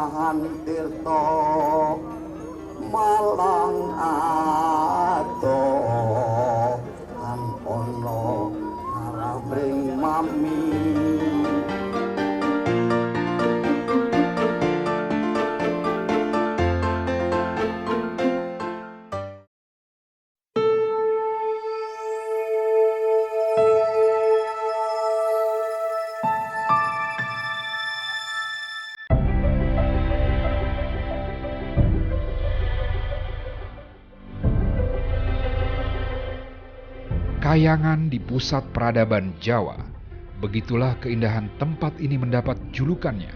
Pakusahan tirta malang ato kan ono ngarabring mami. Kayangan di pusat peradaban Jawa, begitulah keindahan tempat ini mendapat julukannya.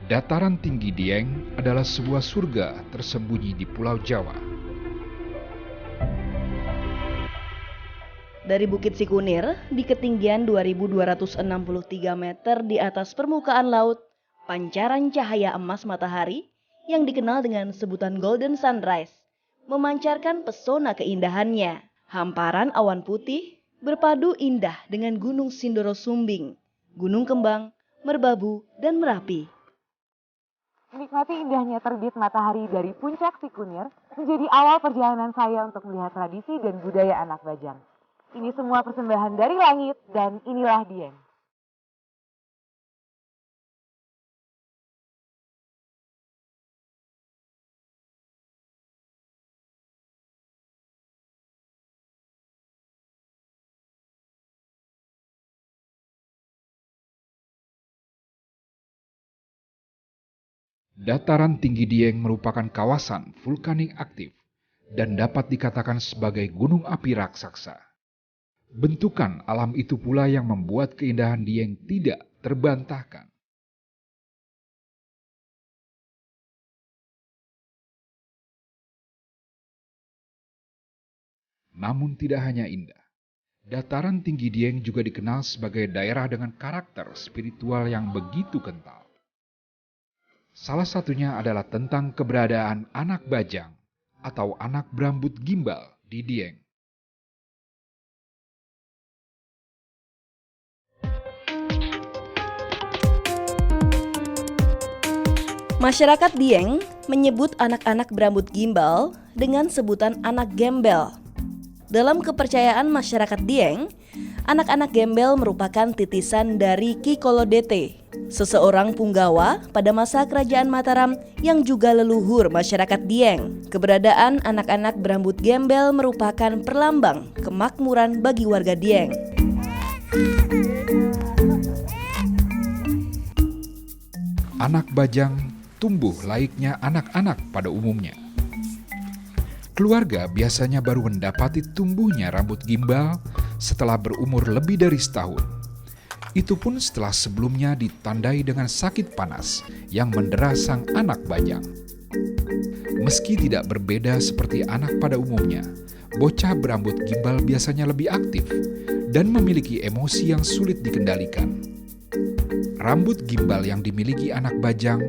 Dataran tinggi Dieng adalah sebuah surga tersembunyi di Pulau Jawa. Dari Bukit Sikunir, di ketinggian 2.263 meter di atas permukaan laut, pancaran cahaya emas matahari yang dikenal dengan sebutan Golden Sunrise memancarkan pesona keindahannya. Hamparan awan putih berpadu indah dengan Gunung Sindoro Sumbing, Gunung Kembang, Merbabu, dan Merapi. Menikmati indahnya terbit matahari dari puncak Sikunir menjadi awal perjalanan saya untuk melihat tradisi dan budaya anak Bajang. Ini semua persembahan dari langit dan inilah Dieng. Dataran tinggi Dieng merupakan kawasan vulkanik aktif dan dapat dikatakan sebagai gunung api raksasa. Bentukan alam itu pula yang membuat keindahan Dieng tidak terbantahkan. Namun tidak hanya indah, dataran tinggi Dieng juga dikenal sebagai daerah dengan karakter spiritual yang begitu kental. Salah satunya adalah tentang keberadaan anak bajang atau anak berambut gimbal di Dieng. Masyarakat Dieng menyebut anak-anak berambut gimbal dengan sebutan anak gembel. Dalam kepercayaan masyarakat Dieng, anak-anak gembel merupakan titisan dari Ki Kolodete, seseorang punggawa pada masa kerajaan Mataram yang juga leluhur masyarakat Dieng. Keberadaan anak-anak berambut gembel merupakan perlambang kemakmuran bagi warga Dieng. Anak bajang tumbuh layaknya anak-anak pada umumnya. Keluarga biasanya baru mendapati tumbuhnya rambut gimbal setelah berumur lebih dari setahun. Itu pun setelah sebelumnya ditandai dengan sakit panas yang mendera sang anak bajang. Meski tidak berbeda seperti anak pada umumnya, bocah berambut gimbal biasanya lebih aktif dan memiliki emosi yang sulit dikendalikan. Rambut gimbal yang dimiliki anak bajang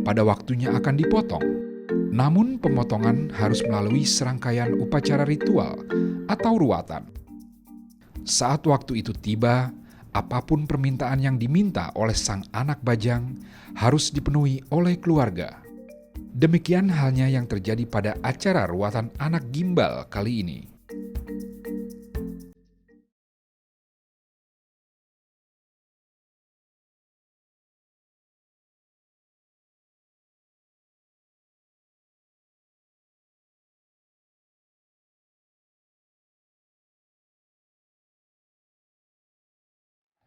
pada waktunya akan dipotong. Namun pemotongan harus melalui serangkaian upacara ritual atau ruatan. Saat waktu itu tiba, apapun permintaan yang diminta oleh sang anak bajang harus dipenuhi oleh keluarga. Demikian halnya yang terjadi pada acara ruatan anak gimbal kali ini.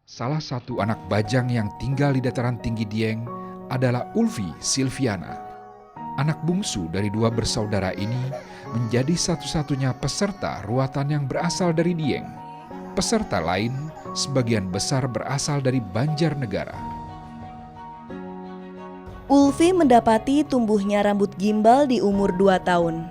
Salah satu anak bajang yang tinggal di dataran tinggi Dieng adalah Ulfi Silviana. Anak bungsu dari dua bersaudara ini menjadi satu-satunya peserta ruatan yang berasal dari Dieng. Peserta lain sebagian besar berasal dari Banjarnegara. Ulfi mendapati tumbuhnya rambut gimbal di umur 2 tahun.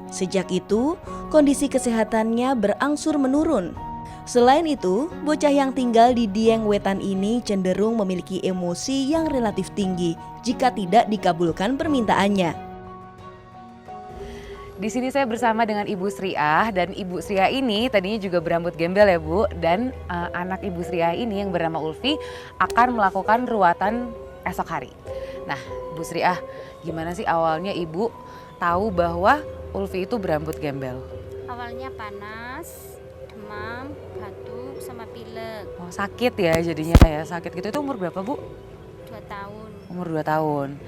Sejak itu, kondisi kesehatannya berangsur menurun. Selain itu, bocah yang tinggal di Dieng Wetan ini cenderung memiliki emosi yang relatif tinggi jika tidak dikabulkan permintaannya. Di sini saya bersama dengan Ibu Sriah, dan Ibu Sriah ini tadinya juga berambut gembel ya Bu, dan anak Ibu Sriah ini yang bernama Ulfi akan melakukan ruatan esok hari. Nah, Bu Sriah, gimana sih awalnya Ibu tahu bahwa Ulfi itu berambut gembel? Awalnya panas, demam, batuk, sama pilek. Oh, sakit ya jadinya ya, sakit gitu. Itu umur berapa Bu? 2 tahun. Umur 2 tahun.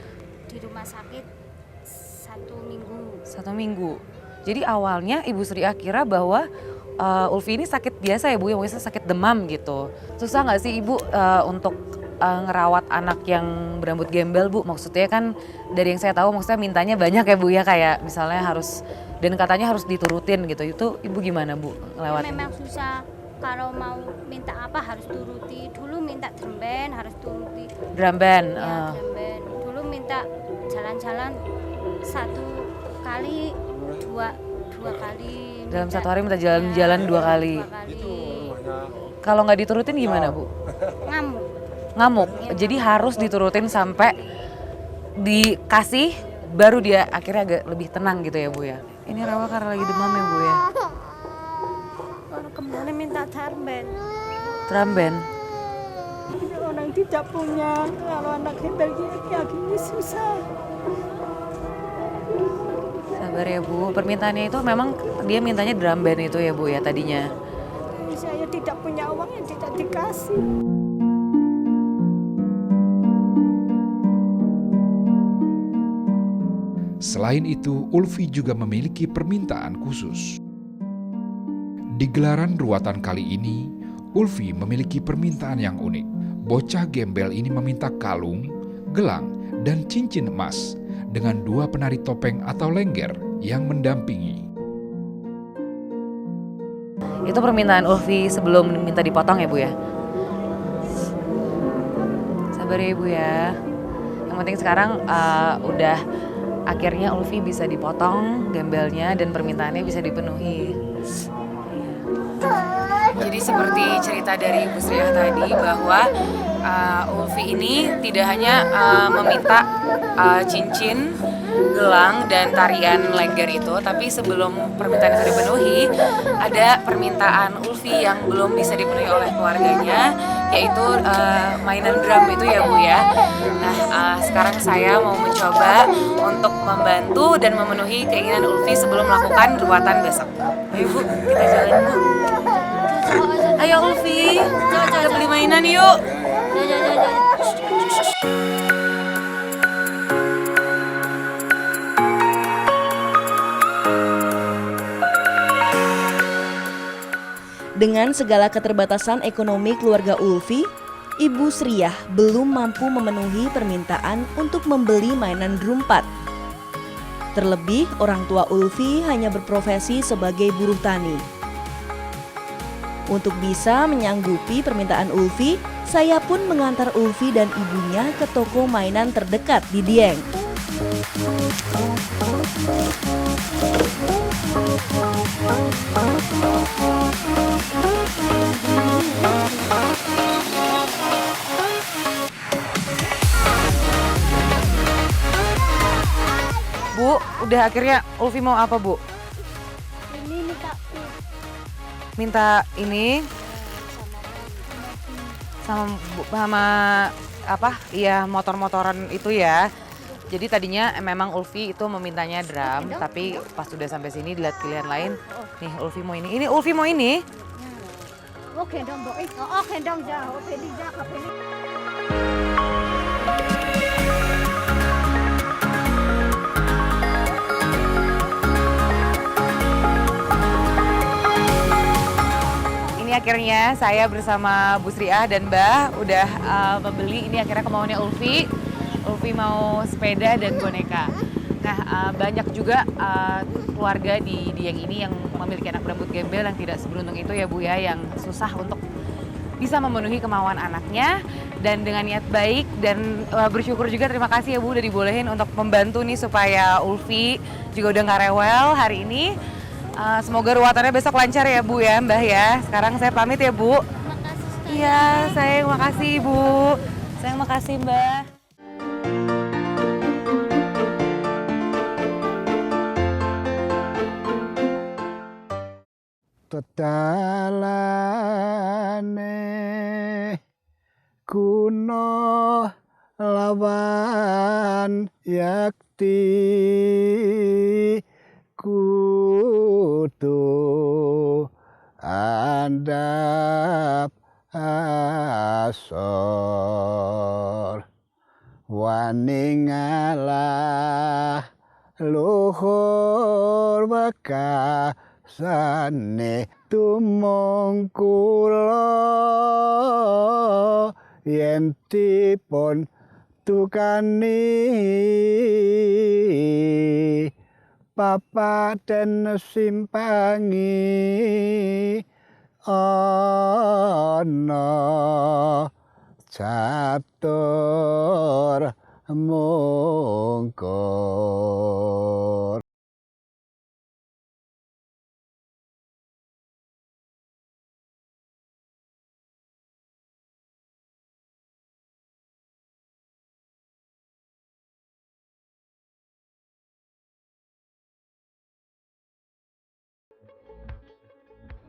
Di rumah sakit 1 minggu. 1 minggu. Jadi awalnya Ibu Sriah kira bahwa Ulfi ini sakit biasa ya Bu, yang biasa sakit demam gitu. Susah nggak sih Ibu untuk ngerawat anak yang berambut gembel Bu? Maksudnya kan dari yang saya tahu maksudnya mintanya banyak ya Bu ya, kayak misalnya harus, dan katanya harus diturutin gitu. Itu Ibu gimana Bu ngelewatin? Memang susah. Kalau mau minta apa harus turuti. Dulu minta drum band harus turuti. Drum band. Ya, drum band. Dulu minta jalan-jalan 1 kali, dua kali. Dalam 1 hari minta jalan-jalan 2 kali. 2 kali. Kalau nggak diturutin gimana Bu? Ngamuk. Ngamuk. Jadi harus diturutin sampai dikasih, baru dia akhirnya agak lebih tenang gitu ya Bu ya. Ini Rawa karena lagi demam ya Bu ya. Kalau kemarin minta drum band. Drum band. Orang tidak punya, kalau anak gembel kayak gini susah. Sabar ya Bu, permintaannya itu memang dia mintanya drum band itu ya Bu ya tadinya. Saya tidak punya uang yang tidak dikasih. Selain itu, Ulfi juga memiliki permintaan khusus. Di gelaran ruatan kali ini, Ulfi memiliki permintaan yang unik. Bocah gembel ini meminta kalung, gelang, dan cincin emas dengan 2 penari topeng atau lengger yang mendampingi. Itu permintaan Ulfi sebelum minta dipotong ya Bu ya. Sabar ya Bu ya. Yang penting sekarang udah akhirnya Ulfi bisa dipotong gembelnya dan permintaannya bisa dipenuhi. Jadi seperti cerita dari Bu Sriah tadi bahwa Ulfi ini tidak hanya meminta cincin, gelang, dan tarian lengger itu, tapi sebelum permintaan itu dipenuhi, ada permintaan Ulfi yang belum bisa dipenuhi oleh keluarganya, yaitu mainan drum itu ya Bu ya. Nah sekarang saya mau mencoba untuk membantu dan memenuhi keinginan Ulfi sebelum melakukan ruatan besok. Ayo Bu, kita jalan Bu. Ayo Ulfi, kita beli mainan yuk. Dengan segala keterbatasan ekonomi keluarga Ulfi, Ibu Sriah belum mampu memenuhi permintaan untuk membeli mainan drum pad. Terlebih, orang tua Ulfi hanya berprofesi sebagai buruh tani. Untuk bisa menyanggupi permintaan Ulfi, saya pun mengantar Ulfi dan ibunya ke toko mainan terdekat di Dieng. Bu, udah akhirnya Ulfi mau apa Bu? Ini Minta ini sama apa? Iya, motor-motoran itu ya. Jadi tadinya memang Ulfi itu memintanya drum, tapi pas sudah sampai sini dilihat pilihan lain. Nih Ulfi mau ini. Ini Ulfi mau ini. oh gendong Mbok. Oh gendong jauh, beli jauh, beli. Ini akhirnya saya bersama Bu Sriah dan Mbah udah membeli ini akhirnya kemauannya Ulfi. Ulfi mau sepeda dan boneka. Nah banyak juga keluarga di Dieng ini yang memiliki anak berambut gembel yang tidak seberuntung itu ya Bu ya, yang susah untuk bisa memenuhi kemauan anaknya, dan dengan niat baik dan bersyukur juga, terima kasih ya Bu udah dibolehin untuk membantu nih supaya Ulfi juga udah nggak rewel hari ini. Semoga ruatannya besok lancar ya Bu ya, Mbah ya. Sekarang saya pamit ya Bu. Makasih. Iya, sayang makasih Bu. Sayang makasih Mbah. Tetalane kuno lawan yakti kudu andap asor wani ngalah luhur wekasane tumong kula yen dipun tukani papaten simpangi ana catur mungkur.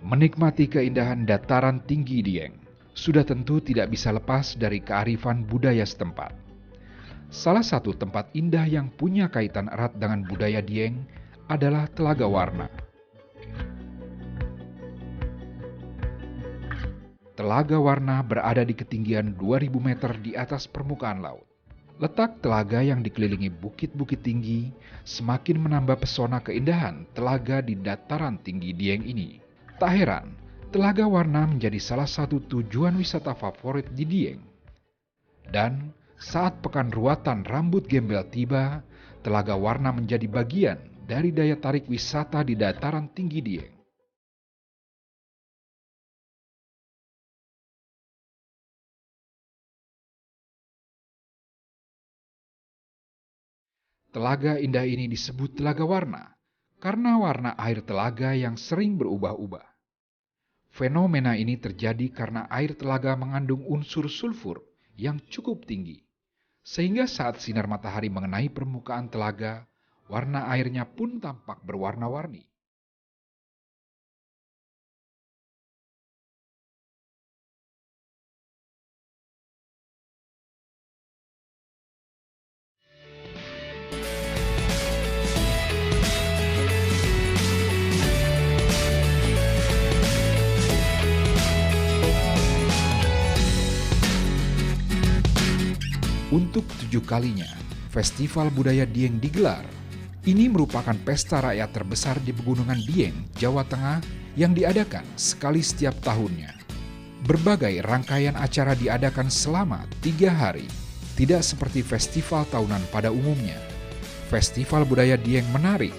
Menikmati keindahan dataran tinggi Dieng sudah tentu tidak bisa lepas dari kearifan budaya setempat. Salah satu tempat indah yang punya kaitan erat dengan budaya Dieng adalah Telaga Warna. Telaga Warna berada di ketinggian 2000 meter di atas permukaan laut. Letak telaga yang dikelilingi bukit-bukit tinggi semakin menambah pesona keindahan telaga di dataran tinggi Dieng ini. Tak heran, Telaga Warna menjadi salah satu tujuan wisata favorit di Dieng. Dan saat Pekan Ruatan Rambut Gembel tiba, Telaga Warna menjadi bagian dari daya tarik wisata di dataran tinggi Dieng. Telaga indah ini disebut Telaga Warna karena warna air telaga yang sering berubah-ubah. Fenomena ini terjadi karena air telaga mengandung unsur sulfur yang cukup tinggi, sehingga saat sinar matahari mengenai permukaan telaga, warna airnya pun tampak berwarna-warni. Untuk 7 kalinya, Festival Budaya Dieng digelar. Ini merupakan pesta rakyat terbesar di Pegunungan Dieng, Jawa Tengah yang diadakan sekali setiap tahunnya. Berbagai rangkaian acara diadakan selama 3 hari. Tidak seperti festival tahunan pada umumnya. Festival Budaya Dieng menarik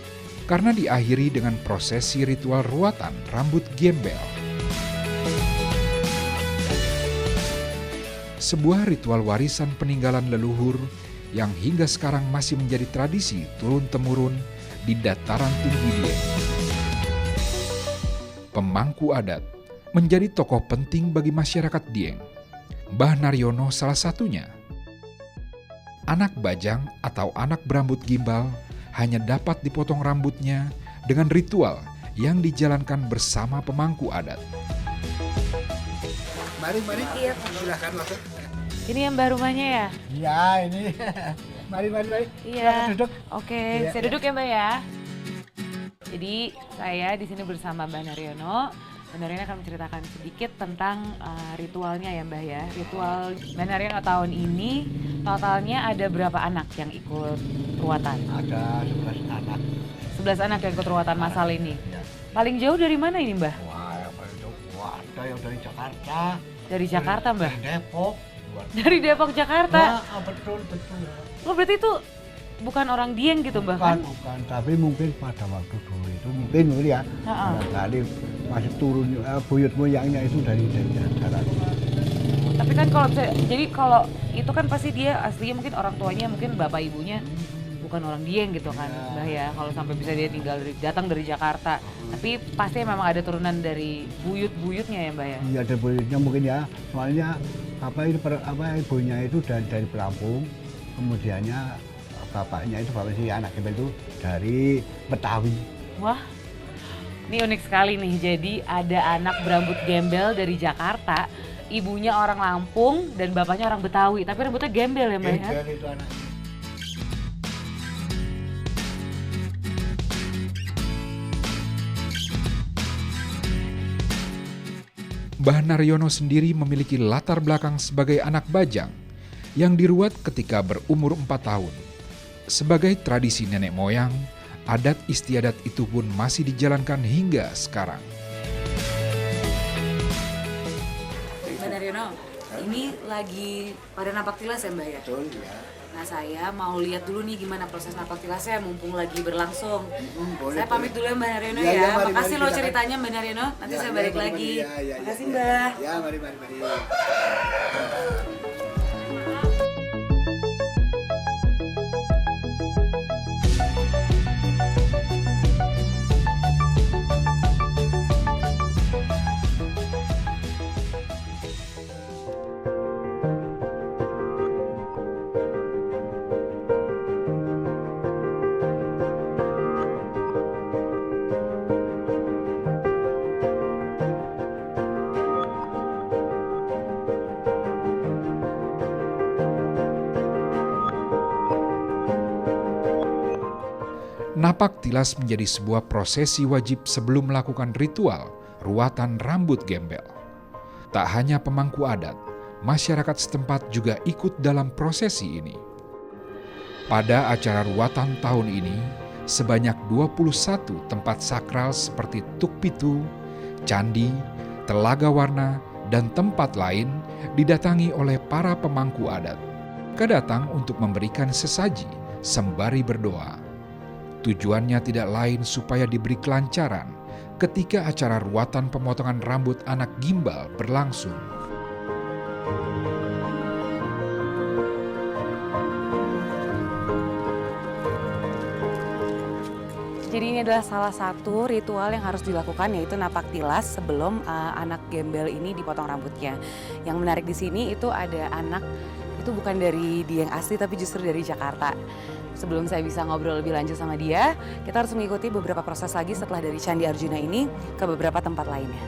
karena diakhiri dengan prosesi ritual ruatan rambut gembel. Sebuah ritual warisan peninggalan leluhur yang hingga sekarang masih menjadi tradisi turun-temurun di dataran tinggi Dieng. Pemangku adat menjadi tokoh penting bagi masyarakat Dieng. Mbah Naryono salah satunya. Anak bajang atau anak berambut gimbal hanya dapat dipotong rambutnya dengan ritual yang dijalankan bersama pemangku adat. Mari, iya. Silahkan masuk. Ini yang mbak rumahnya ya? Iya, ini. Mari. Iya. Duduk. Oke, Iya, saya duduk ya mbak ya. Jadi saya di sini bersama Mbak Naryono. Mbak Naryono akan menceritakan sedikit tentang ritualnya ya mbak ya. Ritual Mbak Naryono tahun ini totalnya ada berapa anak yang ikut ruatan? Ada 11 anak. 11 anak yang ikut ruatan masal ini. Ya. Paling jauh dari mana ini mbak? Wah, yang paling jauh ada yang dari Jakarta. Dari Jakarta mbak? Dari Depok. Dari Depok Jakarta? Nah, betul. Oh berarti itu bukan orang Dieng gitu mbak kan? Bukan, tapi mungkin pada waktu dulu itu mungkin ya. Barangkali masih turun buyut moyangnya itu dari darat. Tapi kan kalau jadi kalau itu kan pasti dia aslinya mungkin orang tuanya mungkin bapak ibunya bukan orang Dieng gitu kan mbak ya. Kalau sampai bisa dia datang dari Jakarta. Tapi pasti memang ada turunan dari buyut-buyutnya ya mbak ya? Iya ada buyutnya mungkin ya. Soalnya ibunya itu dari Pelampung, kemudiannya bapaknya itu bapak si anak gembel itu dari Betawi. Wah, ini unik sekali nih. Jadi ada anak berambut gembel dari Jakarta ibunya orang Lampung dan bapaknya orang Betawi, tapi rambutnya gembel ya Mbak ya? Gembel itu anaknya. Mbah Naryono sendiri memiliki latar belakang sebagai anak bajang yang diruat ketika berumur 4 tahun. Sebagai tradisi nenek moyang, adat istiadat itu pun masih dijalankan hingga sekarang. Mbak Naryono, ini lagi pada napak tilas ya Mbak ya? Betul ya. Nah saya mau lihat dulu nih gimana proses napak tilasnya mumpung lagi berlangsung. Boleh, Saya pamit dulu ya Mbak Naryono Ya, ya. ya, mari, Makasih mari, loh silakan. ceritanya Mbak Naryono. Nanti Ya, saya ya, balik mari, lagi. mari. Ya, Makasih ya. Mbak. Ya, mari, mari, mari. Napak tilas menjadi sebuah prosesi wajib sebelum melakukan ritual ruatan rambut gembel. Tak hanya pemangku adat, masyarakat setempat juga ikut dalam prosesi ini. Pada acara ruatan tahun ini, sebanyak 21 tempat sakral seperti Tuk Pitu, Candi, Telaga Warna, dan tempat lain didatangi oleh para pemangku adat. Kedatang untuk memberikan sesaji sembari berdoa. Tujuannya tidak lain supaya diberi kelancaran ketika acara ruatan pemotongan rambut anak gimbal berlangsung. Jadi ini adalah salah satu ritual yang harus dilakukan, yaitu napak tilas sebelum anak gembel ini dipotong rambutnya. Yang menarik di sini itu ada anak itu bukan dari Dieng asli tapi justru dari Jakarta. Sebelum saya bisa ngobrol lebih lanjut sama dia, kita harus mengikuti beberapa proses lagi setelah dari Candi Arjuna ini ke beberapa tempat lainnya.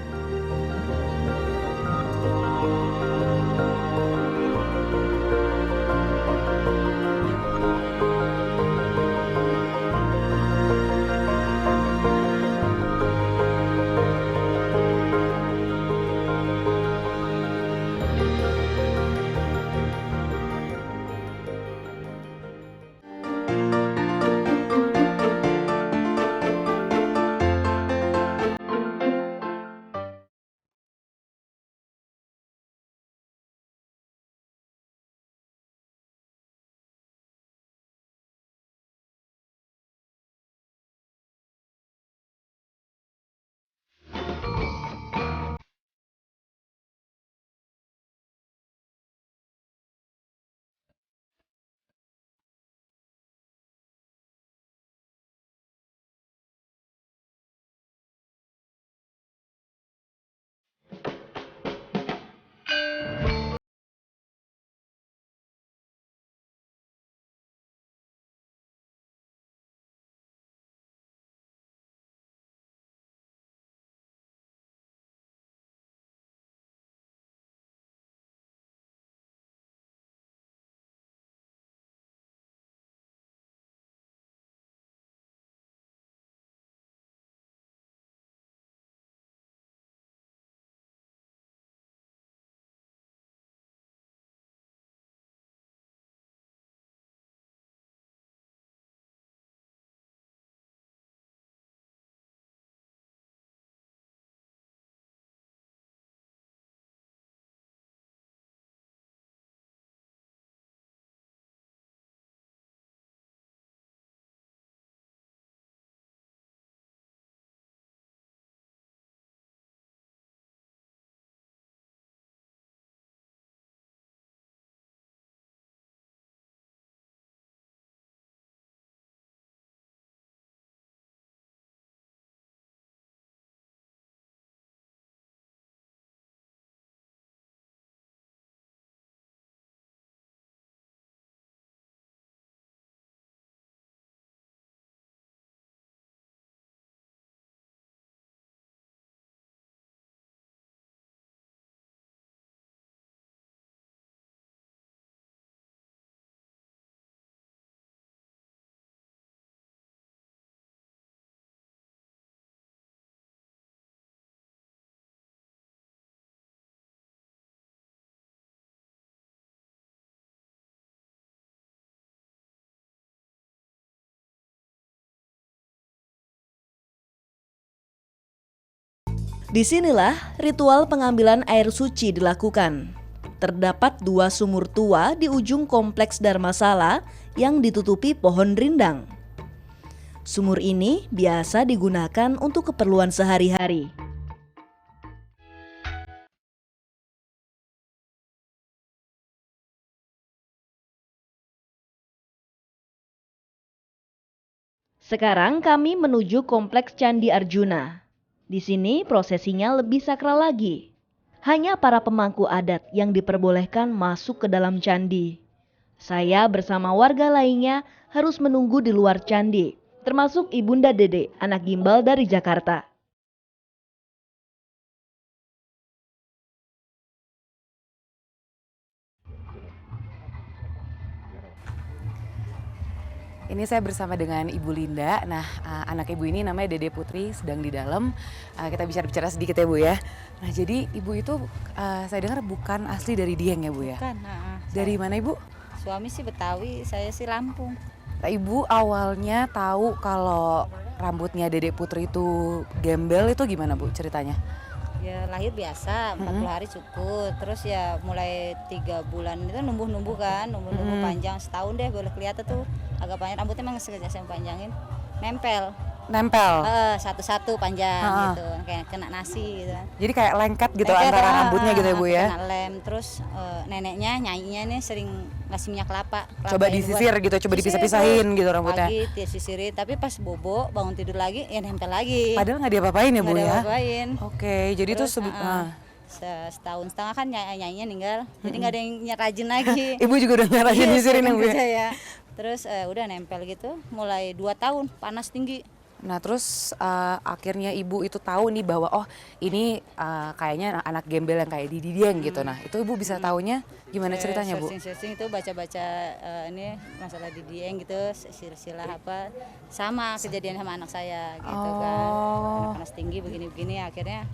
Disinilah ritual pengambilan air suci dilakukan. Terdapat 2 sumur tua di ujung kompleks Dharmasala yang ditutupi pohon rindang. Sumur ini biasa digunakan untuk keperluan sehari-hari. Sekarang kami menuju kompleks Candi Arjuna. Di sini prosesinya lebih sakral lagi. Hanya para pemangku adat yang diperbolehkan masuk ke dalam candi. Saya bersama warga lainnya harus menunggu di luar candi, termasuk Ibunda Dede, anak gimbal dari Jakarta. Ini saya bersama dengan Ibu Linda. Nah, anak Ibu ini namanya Dede Putri, sedang di dalam. Kita bicara sedikit ya Bu ya. Nah, jadi Ibu itu saya dengar bukan asli dari Dieng ya Bu ya? Bukan. Dari mana Ibu? Suami sih Betawi, saya sih Lampung. Nah, Ibu awalnya tahu kalau rambutnya Dede Putri itu gembel itu gimana Bu ceritanya? Ya lahir biasa, 40 hari cukup. Terus ya mulai 3 bulan itu numbuh-numbuh kan, numbuh-numbuh panjang, setahun deh boleh kelihatan tuh agak panjang. Rambutnya emang sengaja saya panjangin, nempel. Satu-satu panjang gitu, kayak kena nasi gitu. Jadi kayak lengket gitu Lengket, antara rambutnya gitu ya Bu ya? Kena lem, terus neneknya, nyanyinya nih sering ngasih minyak kelapa. Coba disisir gitu, coba dipisah-pisahin gitu rambutnya. Pagi dia sisirin, tapi pas bobo bangun tidur lagi ya nempel lagi. Padahal nggak diapa-apain ya Bu Nggak ya? diapa-apain. Oke, jadi Terus, itu setahun setengah kan nyanyinya ninggal, jadi nggak ada yang rajin lagi. Ibu juga udah nggak rajin nyisirin ya Bu ya? Ya. Terus udah nempel gitu, mulai 2 tahun panas tinggi. Nah terus akhirnya Ibu itu tahu nih bahwa oh ini kayaknya anak gembel yang kayak Didi Dieng gitu. Nah itu Ibu bisa taunya gimana ceritanya Bu? Searching itu baca-baca ini masalah Didi Dieng gitu, silsilah apa, sama kejadian sama anak saya gitu kan. Panas tinggi begini-begini, akhirnya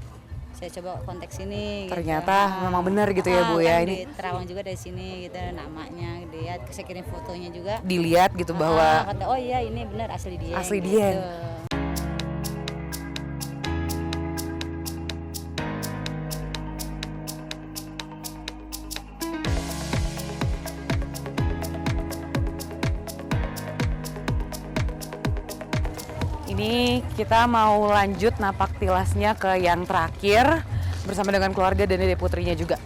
saya coba kontak sini. Ternyata gitu. memang benar gitu ya Bu ya. Kan Ini di Terawang juga dari sini gitu, namanya lihat, saya kirim fotonya juga. dilihat gitu bahwa Kata, oh iya ini benar asli Dieng. asli gitu. Dieng. Ini kita mau lanjut napak tilasnya ke yang terakhir bersama dengan keluarga dan Dede Putrinya juga.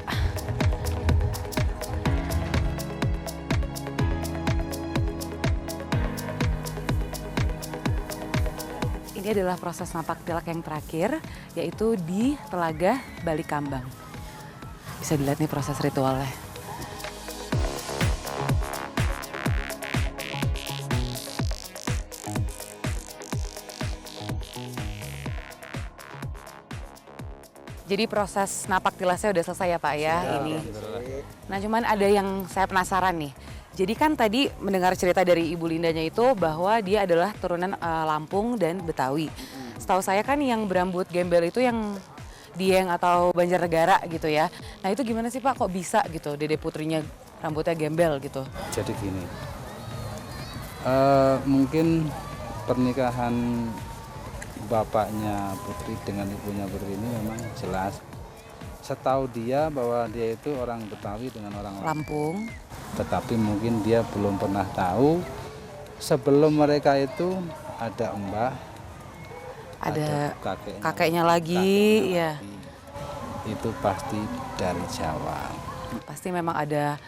Ini adalah proses napak tilak yang terakhir, yaitu di Telaga Balikambang. Bisa dilihat nih proses ritualnya. Jadi proses napak tilasnya udah selesai ya Pak ya ini. Nah cuman ada yang saya penasaran nih. Jadi kan tadi mendengar cerita dari Ibu Lindanya itu bahwa dia adalah turunan Lampung dan Betawi. Setahu saya kan yang berambut gembel itu yang Dieng atau Banjarnegara gitu ya. Nah itu gimana sih Pak kok bisa gitu Dede Putrinya rambutnya gembel gitu? Jadi gini, mungkin pernikahan bapaknya Putri dengan ibunya Putri ini memang jelas. Setahu dia bahwa dia itu orang Betawi dengan orang Lampung. Tetapi mungkin dia belum pernah tahu sebelum mereka itu ada mbah, Ada kakeknya, kakeknya lagi, ya. Itu pasti dari Jawa. Pasti memang ada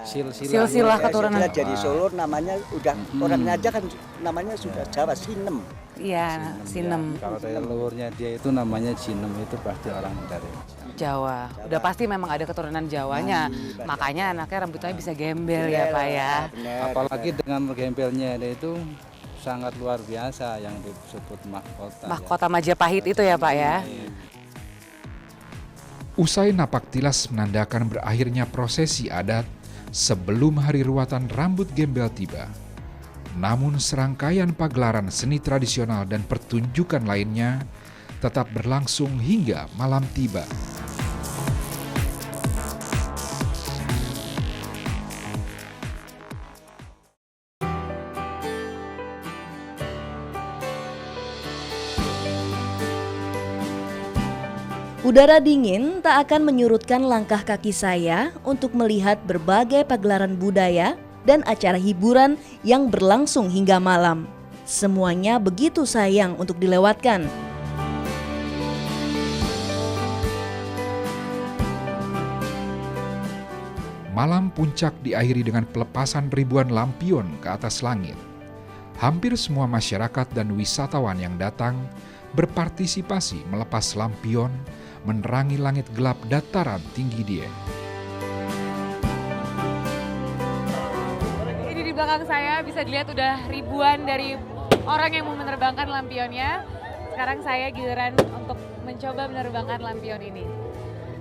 Silsilah keturunan. Dari Solo namanya udah orangnya aja kan namanya sudah Jawa Sinem. Iya, Sinem. Kalau dari leluhurnya dia itu namanya Sinem, itu pasti orang dari Jawa. Udah pasti memang ada keturunan Jawanya. Makanya anaknya rambutnya bisa gembel ya Pak ya. Apalagi dengan gembelnya itu sangat luar biasa yang disebut mahkota. Mahkota Majapahit itu ya Pak ya. Usai napak tilas menandakan berakhirnya prosesi adat sebelum hari ruatan rambut gembel tiba. Namun serangkaian pagelaran seni tradisional dan pertunjukan lainnya tetap berlangsung hingga malam tiba. Udara dingin tak akan menyurutkan langkah kaki saya untuk melihat berbagai pagelaran budaya dan acara hiburan yang berlangsung hingga malam. Semuanya begitu sayang untuk dilewatkan. Malam puncak diakhiri dengan pelepasan ribuan lampion ke atas langit. Hampir semua masyarakat dan wisatawan yang datang berpartisipasi melepas lampion menerangi langit gelap dataran tinggi Dieng. Ini di belakang saya bisa dilihat udah ribuan dari orang yang mau menerbangkan lampionnya. Sekarang saya giliran untuk mencoba menerbangkan lampion ini.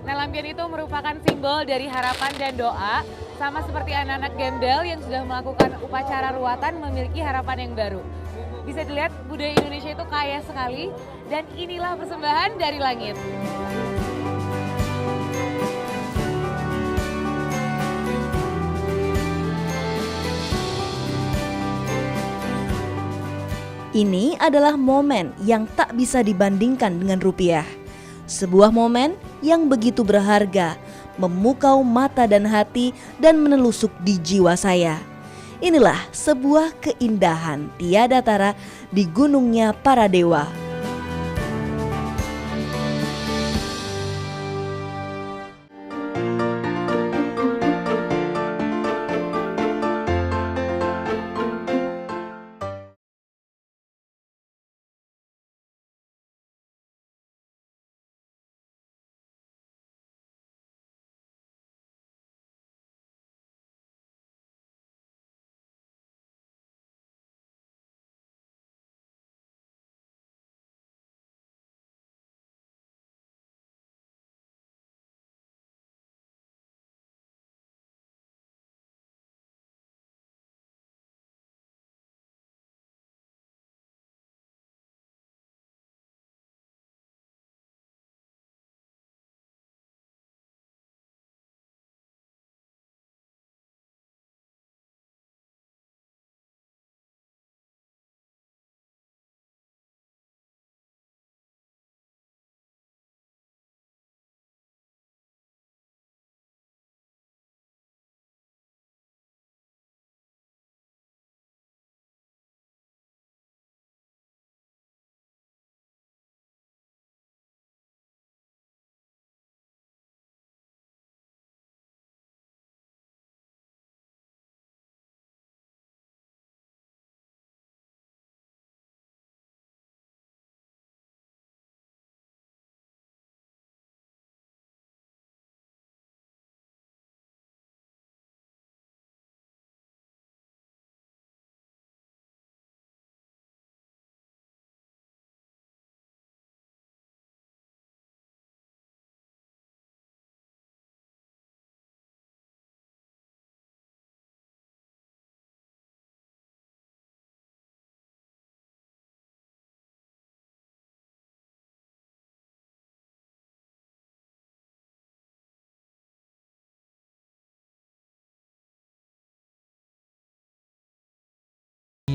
Nah, lampion itu merupakan simbol dari harapan dan doa, sama seperti anak-anak gembel yang sudah melakukan upacara ruatan memiliki harapan yang baru. Bisa dilihat budaya Indonesia itu kaya sekali, dan inilah persembahan dari langit. Ini adalah momen yang tak bisa dibandingkan dengan rupiah. Sebuah momen yang begitu berharga, memukau mata dan hati dan menelusuk di jiwa saya. Inilah sebuah keindahan tiada tara di gunungnya para dewa.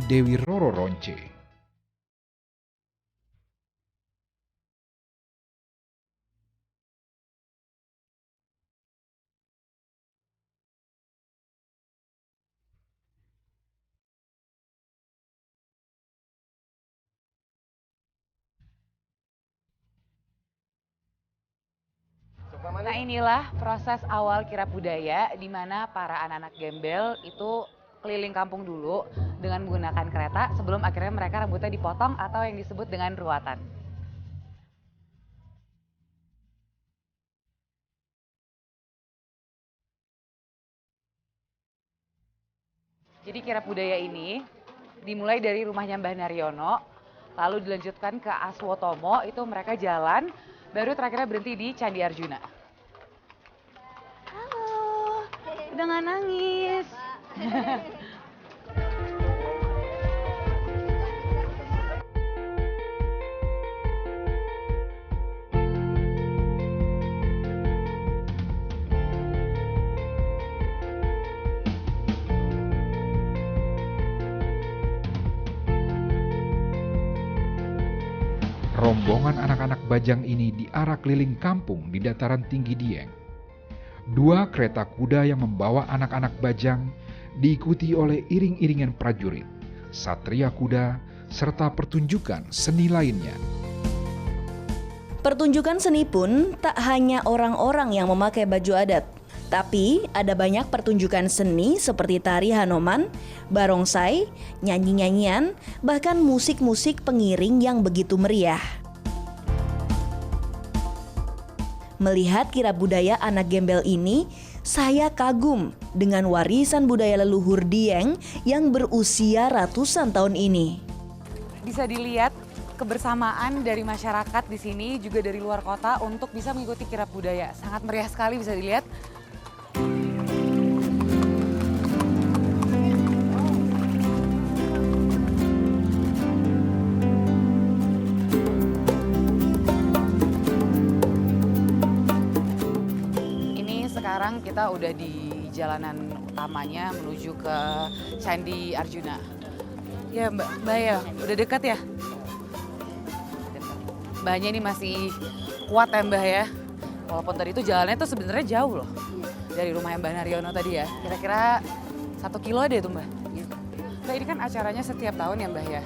Dewi Roro Ronce. Nah, inilah proses awal kirap budaya di mana para anak-anak gembel itu keliling kampung dulu dengan menggunakan kereta sebelum akhirnya mereka rambutnya dipotong atau yang disebut dengan ruatan. Jadi kirap budaya ini dimulai dari rumahnya Mbah Naryono, lalu dilanjutkan ke Aswotomo, itu mereka jalan, baru terakhirnya berhenti di Candi Arjuna. Halo, udah gak nangis. rombongan anak-anak Bajang ini diarak keliling kampung di dataran tinggi Dieng. 2 kereta kuda yang membawa anak-anak Bajang diikuti oleh iring-iringan prajurit, satria kuda, serta pertunjukan seni lainnya. Pertunjukan seni pun tak hanya orang-orang yang memakai baju adat, tapi ada banyak pertunjukan seni seperti tari Hanoman, barongsai, nyanyi-nyanyian, bahkan musik-musik pengiring yang begitu meriah. Melihat kirab budaya anak gembel ini, saya kagum dengan warisan budaya leluhur Dieng yang berusia ratusan tahun ini. Bisa dilihat kebersamaan dari masyarakat di sini juga dari luar kota untuk bisa mengikuti kirab budaya. Sangat meriah sekali bisa dilihat. Ini sekarang kita udah di jalanan utamanya menuju ke Candi Arjuna. Ya Mbak ya, udah dekat ya? Mbahnya ini masih kuat ya Mbah ya. Walaupun tadi itu jalannya tuh sebenarnya jauh loh. Dari rumahnya Mbah Naryono tadi ya. Kira-kira 1 kilo deh tuh Mbah. Mbah ini kan acaranya setiap tahun ya Mbah ya.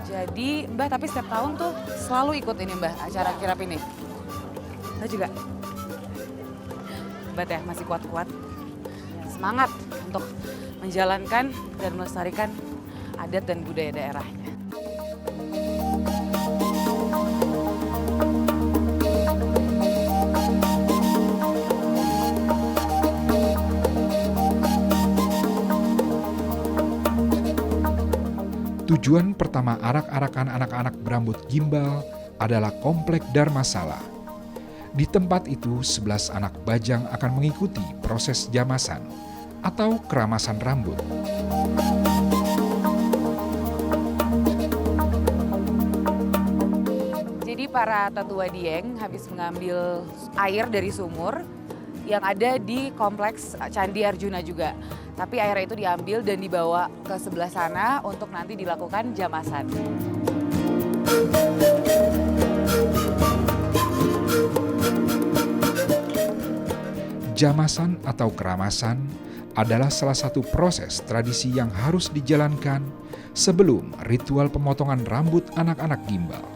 Jadi Mbah tapi setiap tahun tuh selalu ikut ini Mbah acara kirap ini. Mbah juga. Mbah ya masih kuat-kuat. Semangat untuk menjalankan dan melestarikan adat dan budaya daerahnya. Tujuan pertama arak-arakan anak-anak berambut gimbal adalah Komplek Dharmasala. Di tempat itu, 11 anak Bajang akan mengikuti proses jamasan atau keramasan rambut. Jadi para tetua Dieng habis mengambil air dari sumur yang ada di kompleks Candi Arjuna juga. Tapi airnya itu diambil dan dibawa ke sebelah sana untuk nanti dilakukan jamasan. Jamasan atau keramasan adalah salah satu proses tradisi yang harus dijalankan sebelum ritual pemotongan rambut anak-anak gimbal.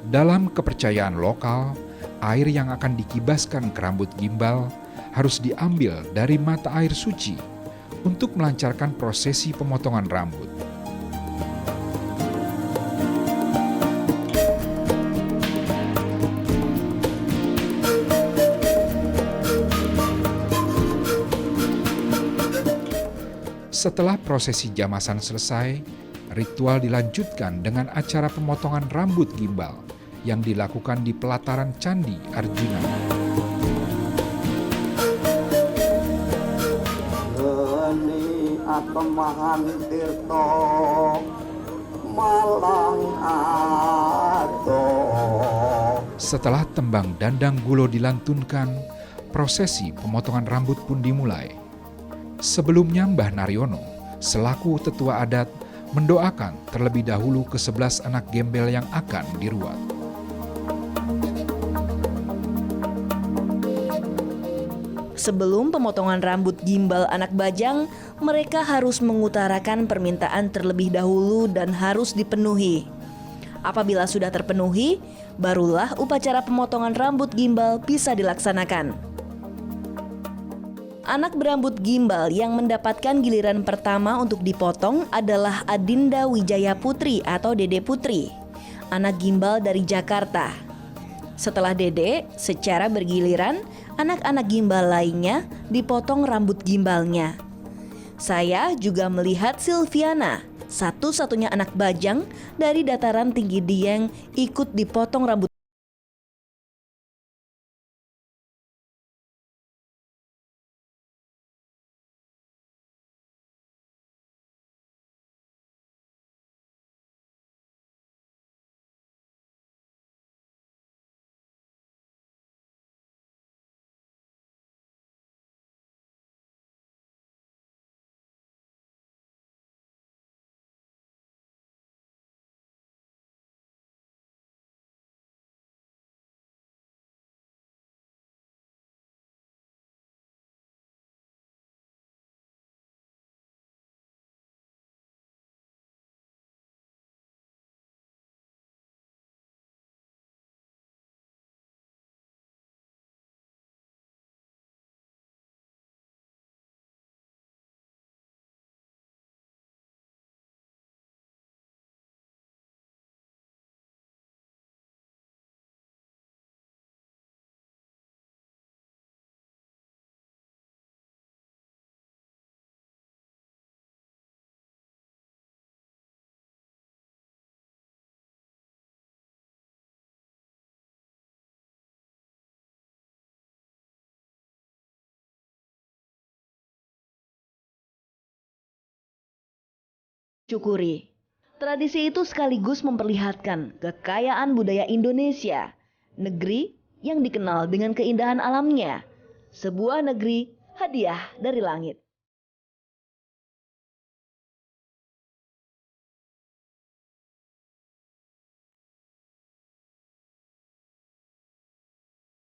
Dalam kepercayaan lokal, air yang akan dikibaskan ke rambut gimbal harus diambil dari mata air suci untuk melancarkan prosesi pemotongan rambut. Setelah prosesi jamasan selesai, ritual dilanjutkan dengan acara pemotongan rambut gimbal yang dilakukan di pelataran Candi Arjuna. Atemahan tirto malang ato. Setelah tembang Dandang Gulo dilantunkan, prosesi pemotongan rambut pun dimulai. Sebelumnya Mbah Naryono, selaku tetua adat, mendoakan terlebih dahulu ke-11 anak gembel yang akan diruat. Sebelum pemotongan rambut gimbal anak Bajang, mereka harus mengutarakan permintaan terlebih dahulu dan harus dipenuhi. Apabila sudah terpenuhi, barulah upacara pemotongan rambut gimbal bisa dilaksanakan. Anak berambut gimbal yang mendapatkan giliran pertama untuk dipotong adalah Adinda Wijaya Putri atau Dede Putri, anak gimbal dari Jakarta. Setelah Dede, secara bergiliran, anak-anak gimbal lainnya dipotong rambut gimbalnya. Saya juga melihat Silviana, satu-satunya anak Bajang dari dataran tinggi Dieng, ikut dipotong rambut Cukuri. Tradisi itu sekaligus memperlihatkan kekayaan budaya Indonesia, negeri yang dikenal dengan keindahan alamnya, sebuah negeri hadiah dari langit.